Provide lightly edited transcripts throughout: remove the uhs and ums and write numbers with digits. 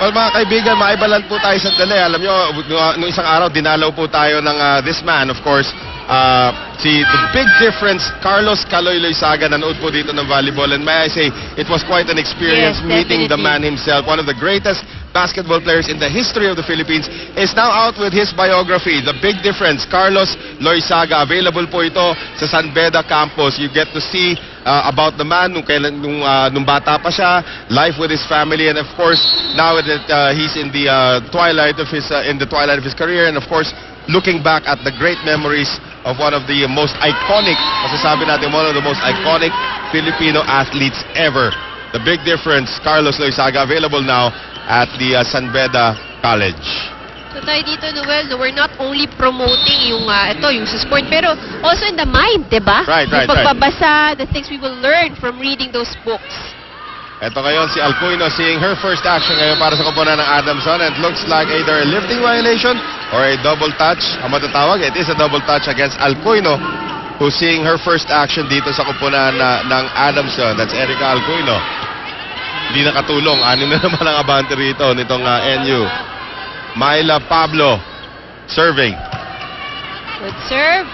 Well, mga kaibigan, maibalan po tayo sandali. Alam nyo, nung isang araw, dinalaw po tayo ng this man, of course, si The Big Difference, Carlos Caloy Loizaga, nanood po dito ng volleyball. And may I say, it was quite an experience meeting the man himself. One of the greatest basketball players in the history of the Philippines is now out with his biography, The Big Difference, Carlos Loizaga. Available po ito sa San Beda campus. You get to see about the man nung bata pa siya, life with his family, and of course now that he's in the twilight of his career, and of course looking back at the great memories of one of the most iconic, masasabi natin, one of the most iconic Filipino athletes ever. The Big Difference, Carlos Loizaga, available now at the San Beda College. So tayo dito, Noel, we're not only promoting yung sa sport, pero also in the mind, diba? Right. Yung pagbabasa, the things we will learn from reading those books. Ito ngayon si Alcuino seeing her first action ngayon para sa koponan ng Adamson, and it looks like either a lifting violation or a double touch. Ang matatawag, it is a double touch against Alcuino, who's seeing her first action dito sa koponan ng Adamson. That's Erica Alcuino. Hindi nakatulong. 6 na naman ang abante rito nitong NU. Myla Pablo serving. Good serve.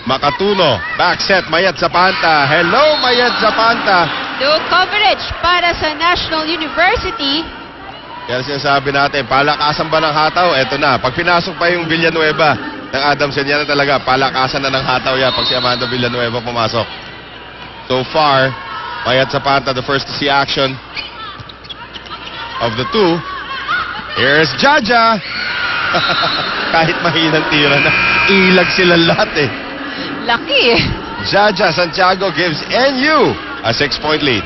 Makatuno. Back set. Mayat Zapanta. Hello, Mayat Zapanta. No coverage para sa National University. Yan sinasabi natin. Palakasan ba ng hataw? Eto na. Pag pinasok pa yung Villanueva ng Adamson, yan na talaga. Palakasan na ng hataw yan pag si Amanda Villanueva pumasok. So far, Mayat Zapanta, the first to see action of the two. Here's Jaja. Kahit mahinang tira na, ilag sila lahat eh. Lucky. Jaja Santiago gives NU a 6-point lead.